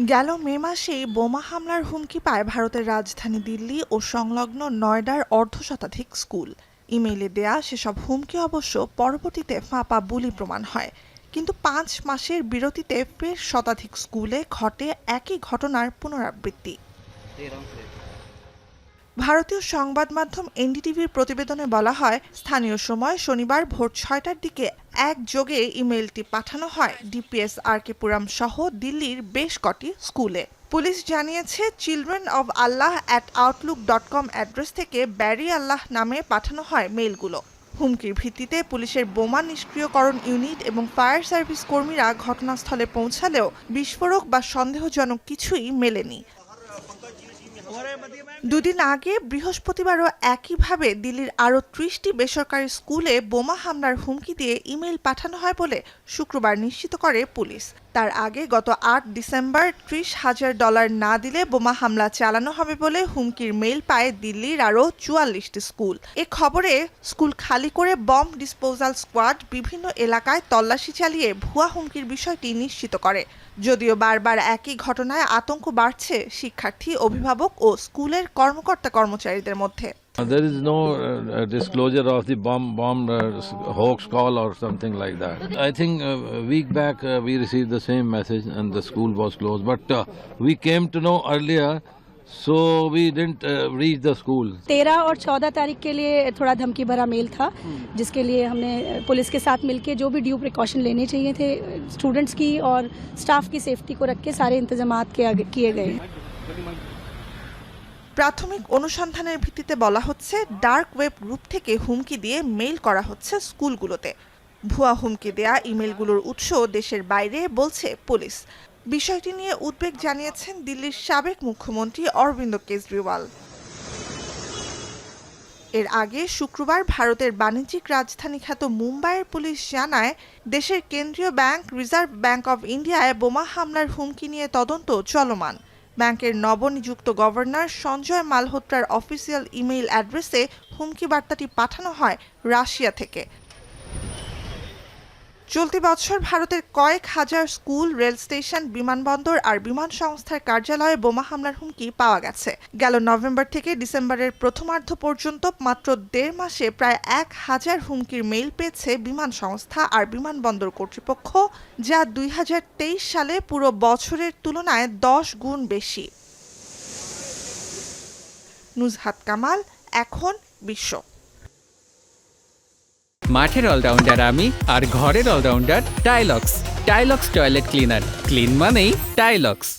গেল মে মাসেই বোমা হামলার হুমকি পায় ভারতের রাজধানী দিল্লি ও সংলগ্ন নয়ডার অর্ধশতাধিক স্কুল। ইমেইলে দেয়া সেসব হুমকি অবশ্য পরবর্তীতে ফাঁপা বুলি প্রমাণ হয়। কিন্তু ৫ মাসের বিরতিতে ফের শতাধিক স্কুলে ঘটে একই ঘটনার পুনরাবৃত্তি। ভারতীয় সংবাদ মাধ্যম এনডিটিভির প্রতিবেদনে বলা হয়, স্থানীয় সময় শনিবার ভোর ৬টার দিকে একযোগে ইমেইলটি পাঠানো হয় ডিপিএস-আরকেপুরম সহ দিল্লির বেশ কটি স্কুলে। পুলিশ জানিয়েছে, চিলড্রেন অব আল্লাহ@outlook.com অ্যাড্রেস থেকে ব্যারি আল্লাহ নামে পাঠানো হয় মেইলগুলো। হুমকির ভিত্তিতে পুলিশের বোমা নিষ্ক্রিয়করণ ইউনিট এবং ফায়ার সার্ভিস কর্মীরা ঘটনাস্থলে পৌঁছালেও বিস্ফোরক বা সন্দেহজনক কিছুই মেলেনি। দুদিন আগে বৃহস্পতিবারও একইভাবে দিল্লির আরও ৩০টি বেসরকারি স্কুলে বোমা হামলার হুমকি দিয়ে ইমেইল পাঠানো হয় বলে শুক্রবার নিশ্চিত করে পুলিশ। তার আগে গত ৮ ডিসেম্বর $৩০,০০০ না দিলে বোমা হামলা চালানো হবে বলে হুমকির মেইল পায় দিল্লির আরও ৪৪টি স্কুল। এ খবরে স্কুল খালি করে বম্ব ডিসপোজাল স্কোয়াড বিভিন্ন এলাকায় তল্লাশি চালিয়ে ভুয়া হুমকির বিষয়টি নিশ্চিত করে। যদিও বারবার একই ঘটনায় আতঙ্ক বাড়ছে শিক্ষার্থী, অভিভাবক ও স্কুলের কর্মকর্তা-কর্মচারীদের মধ্যে। There is no disclosure of the bomb hoax call or something like that. I think a week back we received the same message and the school was closed. But we came to know earlier, so we didn't reach the school. 13 और 14 तारीख के लिए थोड़ा धमकी भरा mail था, जिसके लिए हमने पुलिस के साथ मिलकर जो भी ड्यू प्रिकॉशन लेने चाहिए थे स्टूडेंट्स की और स्टाफ की सेफ्टी को रख के सारे इंतजामात किए गए। প্রাথমিক অনুসন্ধানের ভিত্তিতে বলা হচ্ছে, ডার্ক ওয়েব গ্রুপ থেকে হুমকি দিয়ে মেইল করা হচ্ছে স্কুলগুলোতে। ভুয়া হুমকি দেয়া ইমেলগুলোর উৎস দেশের বাইরে বলছে পুলিশ। বিষয়টি নিয়ে উদ্বেগ জানিয়েছেন দিল্লির সাবেক মুখ্যমন্ত্রী অরবিন্দ কেজরিওয়াল। এর আগে শুক্রবার ভারতের বাণিজ্যিক রাজধানী খ্যাত মুম্বাইয়ের পুলিশ জানায়, দেশের কেন্দ্রীয় ব্যাংক রিজার্ভ ব্যাংক অব ইন্ডিয়ায় বোমা হামলার হুমকি নিয়ে তদন্ত চলমান। ব্যাংকের নবনিযুক্ত গভর্নর সঞ্জয় মালহোত্রার অফিসিয়াল ইমেইল অ্যাড্রেসে হুমকি বার্তাটি পাঠানো হয় রাশিয়া থেকে। চলতি বছর ভারতের কয়েক হাজার স্কুল, রেল স্টেশন, বিমানবন্দর আর বিমান সংস্থার কার্যালয়ে বোমা হামলার হুমকি পাওয়া গেছে। গেল নভেম্বর থেকে ডিসেম্বরের প্রথমার্ধ পর্যন্ত মাত্র ১.৫ মাসে প্রায় ১,০০০ হুমকির মেইল পেয়েছে বিমান সংস্থা আর বিমানবন্দর কর্তৃপক্ষ, যা ২০২৩ সালে পুরো বছরের তুলনায় ১০ গুণ বেশি। নুজহাত কামাল, এখন বিশ্ব। মাঠের অলরাউন্ডার আমি, আর ঘরের all rounder Tilex. Tilex toilet cleaner, clean মানেই টাইলক্স।